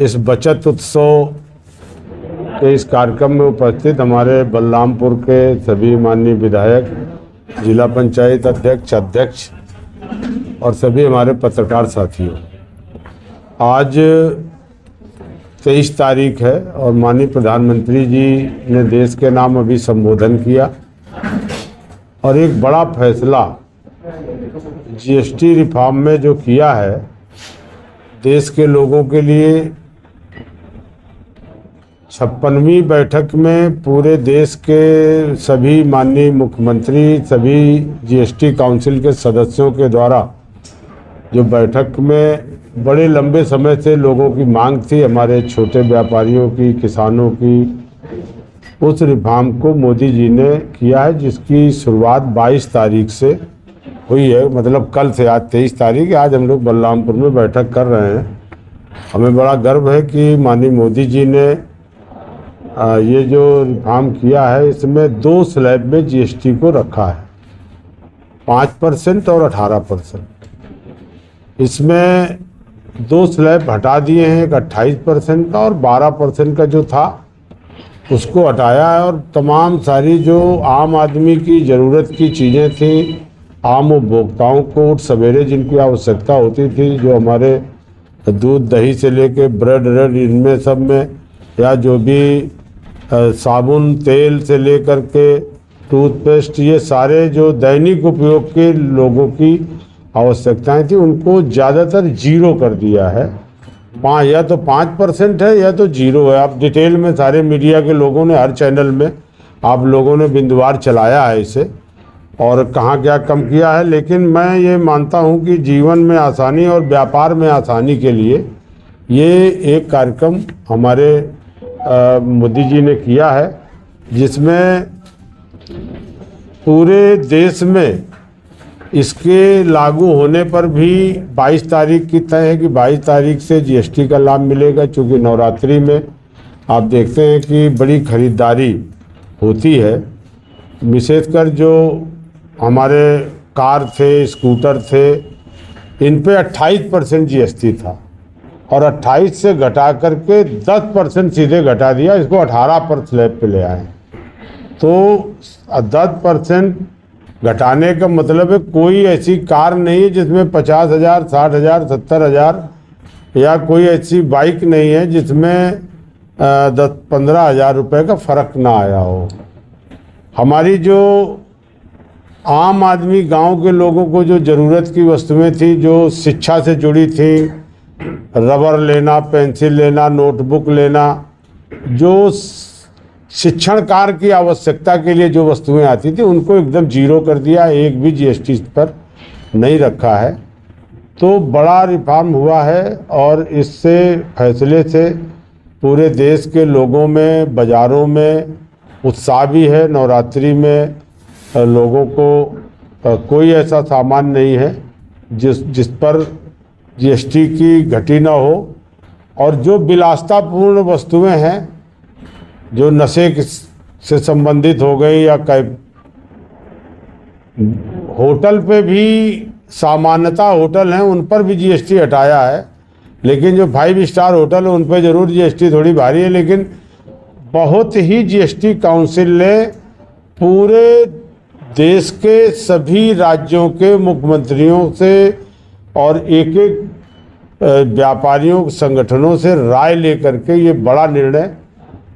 इस बचत उत्सव के इस कार्यक्रम में उपस्थित हमारे बलरामपुर के सभी माननीय विधायक, जिला पंचायत अध्यक्ष और सभी हमारे पत्रकार साथियों, आज 23 तारीख है और माननीय प्रधानमंत्री जी ने देश के नाम अभी संबोधन किया और एक बड़ा फैसला जीएसटी रिफॉर्म में जो किया है देश के लोगों के लिए। 56वीं बैठक में पूरे देश के सभी माननीय मुख्यमंत्री, सभी जीएसटी काउंसिल के सदस्यों के द्वारा जो बैठक में बड़े लंबे समय से लोगों की मांग थी, हमारे छोटे व्यापारियों की, किसानों की, उस रिफॉर्म को मोदी जी ने किया है, जिसकी शुरुआत 22 तारीख से हुई है। मतलब कल से, आज 23 तारीख है, आज हम लोग बलरामपुर में बैठक कर रहे हैं। हमें बड़ा गर्व है कि माननीय मोदी जी ने ये जो रिफॉर्म किया है इसमें 2 स्लैब में जीएसटी को रखा है, 5% और 18%। इसमें 2 स्लैब हटा दिए हैं, एक 28% का और 12% का जो था उसको हटाया है। और तमाम सारी जो आम आदमी की ज़रूरत की चीज़ें थी, आम उपभोक्ताओं को सवेरे जिनकी आवश्यकता होती थी, जो हमारे दूध दही से लेके ब्रेड इनमें सब में, या जो भी साबुन तेल से लेकर के टूथपेस्ट, ये सारे जो दैनिक उपयोग के लोगों की आवश्यकताएं थी उनको ज़्यादातर जीरो कर दिया है। या तो 5% है या तो जीरो है। आप डिटेल में सारे मीडिया के लोगों ने, हर चैनल में आप लोगों ने बिंदुवार चलाया है इसे और कहाँ क्या कम किया है। लेकिन मैं ये मानता हूँ कि जीवन में आसानी और व्यापार में आसानी के लिए ये एक कार्यक्रम हमारे मोदी जी ने किया है, जिसमें पूरे देश में इसके लागू होने पर भी 22 तारीख की तय है कि 22 तारीख से जीएसटी का लाभ मिलेगा। चूँकि नवरात्रि में आप देखते हैं कि बड़ी खरीदारी होती है, विशेषकर जो हमारे कार थे, स्कूटर थे, इन पे 28% जीएसटी था और 28 से घटा करके 10% सीधे घटा दिया, इसको 18% स्लैब पे ले आए। तो 10% घटाने का मतलब है कोई ऐसी कार नहीं है जिसमें 50,000, 60,000, 70,000, या कोई ऐसी बाइक नहीं है जिसमें 10-15 हज़ार रुपये का फ़र्क ना आया हो। हमारी जो आम आदमी, गांव के लोगों को जो ज़रूरत की वस्तुएं थी, जो शिक्षा से जुड़ी थी, रबर लेना, पेंसिल लेना, नोटबुक लेना, जो शिक्षण कार्य की आवश्यकता के लिए जो वस्तुएं आती थी उनको एकदम जीरो कर दिया, एक भी जीएसटी पर नहीं रखा है। तो बड़ा रिफॉर्म हुआ है और इससे फैसले से पूरे देश के लोगों में, बाज़ारों में उत्साह भी है। नवरात्रि में लोगों को कोई ऐसा सामान नहीं है जिस पर जीएसटी की घटी ना हो। और जो विलासितापूर्ण वस्तुएं हैं, जो नशे से संबंधित हो गई, या होटल पे भी सामान्यता होटल हैं उन पर भी जीएसटी हटाया है। लेकिन जो 5 स्टार होटल है उन पर ज़रूर जीएसटी थोड़ी भारी है। लेकिन बहुत ही जीएसटी काउंसिल ने पूरे देश के सभी राज्यों के मुख्यमंत्रियों से और एक व्यापारियों संगठनों से राय लेकर के ये बड़ा निर्णय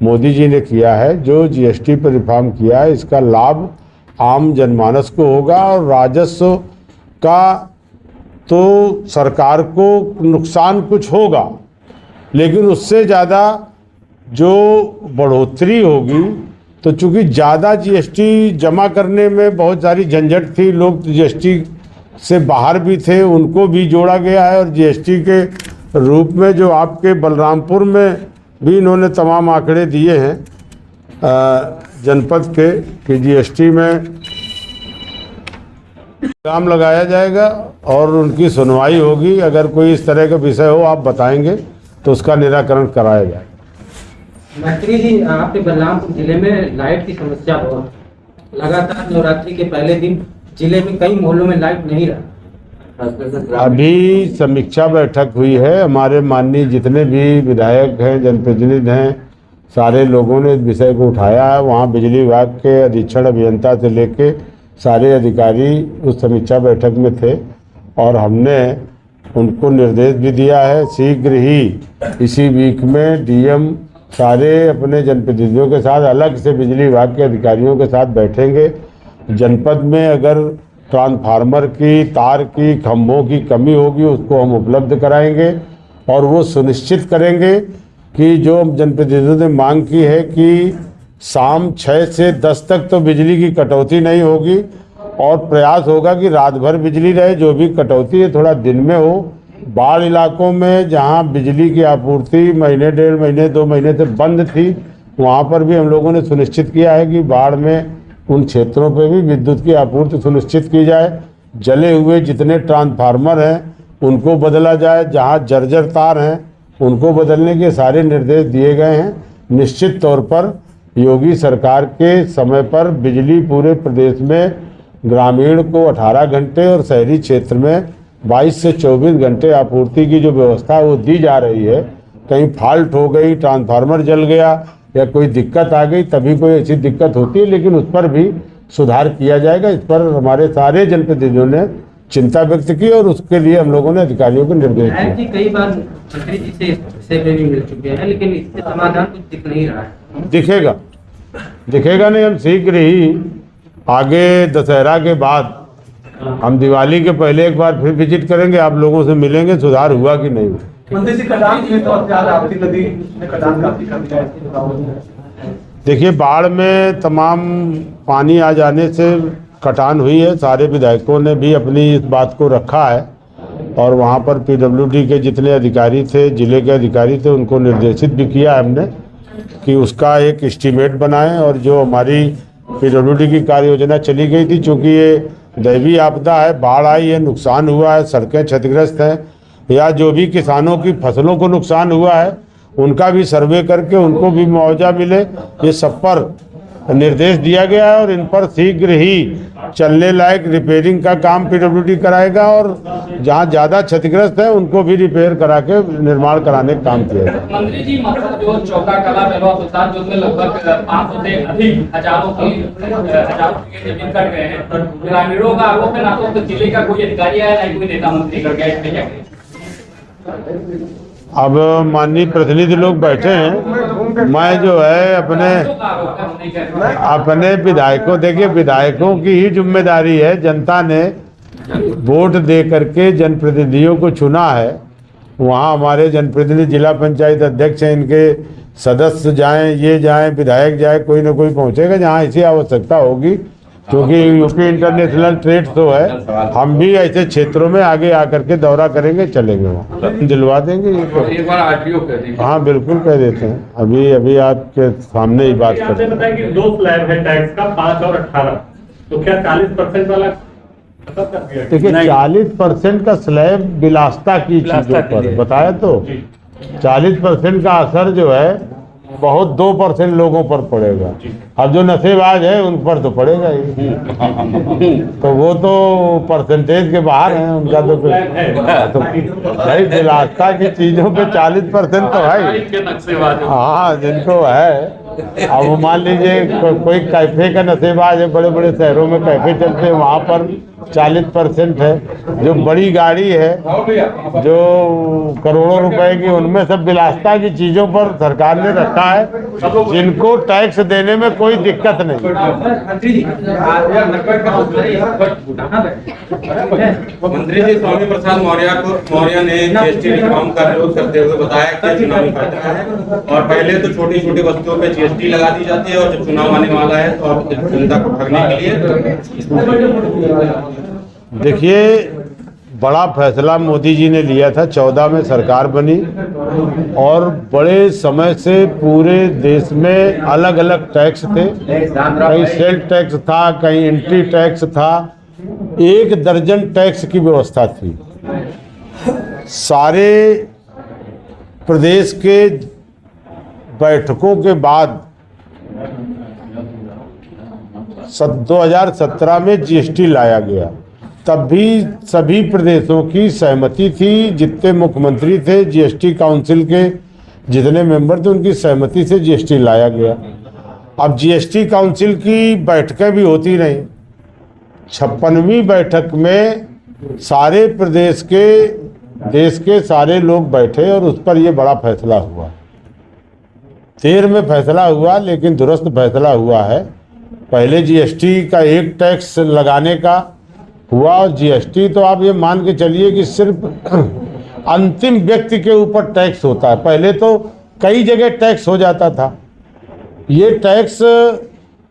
मोदी जी ने किया है। जो जीएसटी पर रिफॉर्म किया है, इसका लाभ आम जनमानस को होगा और राजस्व का तो सरकार को नुकसान कुछ होगा, लेकिन उससे ज़्यादा जो बढ़ोतरी होगी, तो चूँकि ज़्यादा जीएसटी जमा करने में बहुत सारी झंझट थी, लोग जीएसटी से बाहर भी थे, उनको भी जोड़ा गया है। और जीएसटी के रूप में जो आपके बलरामपुर में भी इन्होंने तमाम आंकड़े दिए हैं जनपद के, कि जीएसटी में काम लगाया जाएगा और उनकी सुनवाई होगी। अगर कोई इस तरह का विषय हो आप बताएंगे तो उसका निराकरण कराया जाएगा। मंत्री जी, आपके बलरामपुर जिले में लाइट की समस्या बहुत, लगातार नवरात्रि के पहले दिन जिले में कई मोहल्लों में लाइट नहीं रहा। अभी समीक्षा बैठक हुई है। हमारे माननीय जितने भी विधायक हैं, जनप्रतिनिधि हैं, सारे लोगों ने इस विषय को उठाया है। वहाँ बिजली विभाग के अधीक्षण अभियंता से लेके सारे अधिकारी उस समीक्षा बैठक में थे और हमने उनको निर्देश भी दिया है शीघ्र ही इसी वीक में डीएम सारे अपने जनप्रतिनिधियों के साथ अलग से बिजली विभाग के अधिकारियों के साथ बैठेंगे। जनपद में अगर ट्रांसफार्मर की, तार की, खंभों की कमी होगी उसको हम उपलब्ध कराएंगे और वो सुनिश्चित करेंगे कि जो जनप्रतिनिधियों ने मांग की है कि शाम 6 से 10 तक तो बिजली की कटौती नहीं होगी और प्रयास होगा कि रात भर बिजली रहे। जो भी कटौती है थोड़ा दिन में हो। बाढ़ इलाकों में जहां बिजली की आपूर्ति महीने, 1.5 महीने, 2 महीने से बंद थी, वहां पर भी हम लोगों ने सुनिश्चित किया है कि बाढ़ में उन क्षेत्रों पे भी विद्युत की आपूर्ति सुनिश्चित की जाए। जले हुए जितने ट्रांसफार्मर हैं उनको बदला जाए, जहां जर्जर तार हैं उनको बदलने के सारे निर्देश दिए गए हैं। निश्चित तौर पर योगी सरकार के समय पर बिजली पूरे प्रदेश में ग्रामीण को 18 घंटे और शहरी क्षेत्र में 22 से 24 घंटे आपूर्ति की जो व्यवस्था वो दी जा रही है। कहीं फॉल्ट हो गई, ट्रांसफार्मर जल गया या कोई दिक्कत आ गई तभी कोई ऐसी दिक्कत होती है, लेकिन उस पर भी सुधार किया जाएगा। इस पर हमारे सारे जनप्रतिनिधियों ने चिंता व्यक्त की और उसके लिए हम लोगों ने अधिकारियों को निर्देश दिए। कई बार मंत्री जी से इस विषय पे भी मिल चुके हैं, लेकिन इससे समाधान कुछ दिख नहीं रहा है। दिखेगा नहीं। हम शीघ्र ही आगे दशहरा के बाद हम दिवाली के पहले एक बार फिर विजिट करेंगे, आप लोगों से मिलेंगे, सुधार हुआ कि नहीं। मंत्री जी कटान हुई तो आपकी नदी में कटान काफी कर दिया है। देखिए, बाढ़ में तमाम पानी आ जाने से कटान हुई है। सारे विधायकों ने भी अपनी इस बात को रखा है और वहाँ पर पीडब्ल्यूडी के जितने अधिकारी थे, जिले के अधिकारी थे, उनको निर्देशित भी किया है हमने कि उसका एक एस्टीमेट बनाएं और जो हमारी पीडब्ल्यूडी की कार्य योजना चली गई थी, चूँकि ये दैवीय आपदा है, बाढ़ आई है, नुकसान हुआ है, सड़कें क्षतिग्रस्त हैं या जो भी किसानों की फसलों को नुकसान हुआ है उनका भी सर्वे करके उनको भी मुआवजा मिले, ये सब पर निर्देश दिया गया है और इन पर शीघ्र ही चलने लायक रिपेयरिंग का काम पीडब्ल्यूडी कराएगा और जहां ज़्यादा क्षतिग्रस्त है उनको भी रिपेयर करा के निर्माण कराने का काम किया जाएगा। मंत्री जी, मतलब जो चौका कला बेलवा प्रसाद जो में लगभग 500 से अधिक हजारों की जमीन कर गए हैं, ग्रामीणों का आरोप है ना तो जिले का कोई अधिकारी आया ना कोई नेता मंत्री कर गया। अब माननीय प्रतिनिधि लोग बैठे हैं, मैं जो है अपने विधायकों, देखिए विधायकों की ही जिम्मेदारी है। जनता ने वोट दे करके जनप्रतिनिधियों को चुना है। वहाँ हमारे जनप्रतिनिधि जिला पंचायत अध्यक्ष हैं, इनके सदस्य जाएं, ये जाएं, विधायक जाए, कोई ना कोई पहुँचेगा जहाँ ऐसी आवश्यकता होगी। क्योंकि यूपी इंटरनेशनल ट्रेड शो है, हम भी ऐसे क्षेत्रों में आगे आकर के दौरा करेंगे, चलेंगे, वहाँ दिलवा देंगे। एक बार आरटीओ कह देंगे। हाँ बिल्कुल कह देते हैं। अभी आपके सामने ही बात करते हैं। बताया कि 2 स्लैब है टैक्स का, 5 और 18, तो क्या 40% वाला देखिए 40% का स्लैब विलासिता की चीजों पर बताया, तो 40% का असर जो है बहुत 2% लोगों पर पड़ेगा। अब जो नशेबाज है उन पर तो पड़ेगा ही, तो वो तो परसेंटेज के बाहर हैं, उनका तो भाई विलासिता की चीजों पे 40% तो है। हाँ, जिनको है। अब मान लीजिए कोई कैफे का नशेबाज है, बड़े बड़े शहरों में कैफे चलते हैं, वहाँ पर 40% है। जो बड़ी गाड़ी है, जो करोड़ों रुपए की, उनमें सब विलासिता की चीजों पर सरकार ने रखा है, जिनको टैक्स देने में कोई दिक्कत नहीं। मंत्री जी, स्वामी प्रसाद मौर्य ने जीएसटी रिफॉर्म का विरोध करते हुए बताया कि चुनावी खर्चा है और पहले तो छोटी छोटी वस्तुओं पे जीएसटी लगा दी जाती है और जब चुनाव आने वाला है तो अब जनता को ठगने के लिए। देखिए, बड़ा फैसला मोदी जी ने लिया था, 14 में सरकार बनी और बड़े समय से पूरे देश में अलग अलग टैक्स थे। कहीं सेल टैक्स था, कहीं एंट्री टैक्स था, 1 दर्जन टैक्स की व्यवस्था थी। सारे प्रदेश के बैठकों के बाद 2017 में जीएसटी लाया गया तब भी सभी प्रदेशों की सहमति थी, जितने मुख्यमंत्री थे, जीएसटी काउंसिल के जितने मेंबर थे, उनकी सहमति से जीएसटी लाया गया। अब जीएसटी काउंसिल की बैठकें भी होती रहीं। 56वीं बैठक में सारे देश के सारे लोग बैठे और उस पर ये बड़ा फैसला हुआ। 13 में फैसला हुआ, लेकिन दुरुस्त फैसला हुआ है। पहले जीएसटी का एक टैक्स लगाने का हुआ, और जीएसटी तो आप ये मान के चलिए कि सिर्फ अंतिम व्यक्ति के ऊपर टैक्स होता है। पहले तो कई जगह टैक्स हो जाता था। ये टैक्स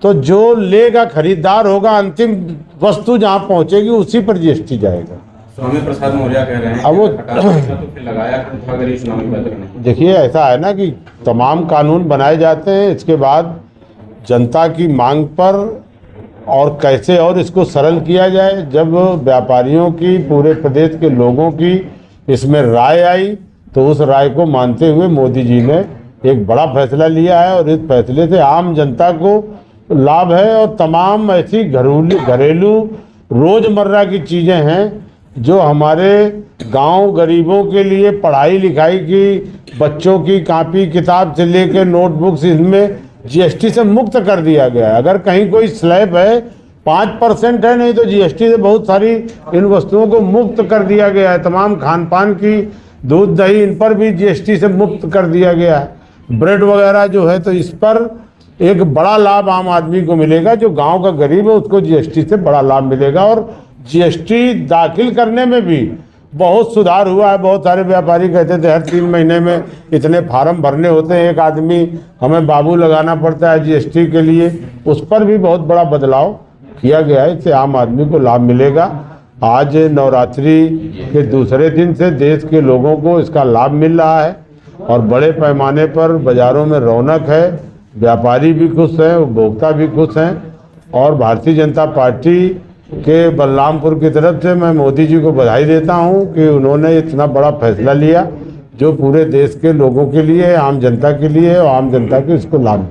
तो जो लेगा खरीदार होगा, अंतिम वस्तु जहाँ पहुँचेगी उसी पर जीएसटी जाएगा। स्वामी प्रसाद मौर्य कह रहे हैं अब वो तो फिर लगाया क्यों था अगर ये चुनावी पत्र नहीं? देखिए, ऐसा है ना कि तमाम कानून बनाए जाते हैं, इसके बाद जनता की मांग पर और कैसे और इसको सरल किया जाए। जब व्यापारियों की, पूरे प्रदेश के लोगों की इसमें राय आई, तो उस राय को मानते हुए मोदी जी ने एक बड़ा फैसला लिया है, और इस फैसले से आम जनता को लाभ है। और तमाम ऐसी घरेलू रोज़मर्रा की चीज़ें हैं जो हमारे गांव गरीबों के लिए, पढ़ाई लिखाई की, बच्चों की कॉपी किताब से लेकर नोटबुक्स, इनमें जीएसटी से मुक्त कर दिया गया है। अगर कहीं कोई स्लैब है 5% है, नहीं तो जीएसटी से बहुत सारी इन वस्तुओं को मुक्त कर दिया गया है। तमाम खान पान की, दूध दही, इन पर भी जीएसटी से मुक्त कर दिया गया है। ब्रेड वगैरह जो है, तो इस पर एक बड़ा लाभ आम आदमी को मिलेगा। जो गांव का गरीब है उसको जीएसटी से बड़ा लाभ मिलेगा। और जीएसटी दाखिल करने में भी बहुत सुधार हुआ है। बहुत सारे व्यापारी कहते थे हर 3 महीने में इतने फार्म भरने होते हैं, एक आदमी हमें बाबू लगाना पड़ता है जीएसटी के लिए। उस पर भी बहुत बड़ा बदलाव किया गया है। इससे आम आदमी को लाभ मिलेगा। आज नवरात्रि के दूसरे दिन से देश के लोगों को इसका लाभ मिल रहा है, और बड़े पैमाने पर बाज़ारों में रौनक है। व्यापारी भी खुश हैं, उपभोक्ता भी खुश हैं। और भारतीय जनता पार्टी के बलरामपुर की तरफ से मैं मोदी जी को बधाई देता हूं कि उन्होंने इतना बड़ा फैसला लिया, जो पूरे देश के लोगों के लिए, आम जनता के लिए, और आम जनता को इसको लाभ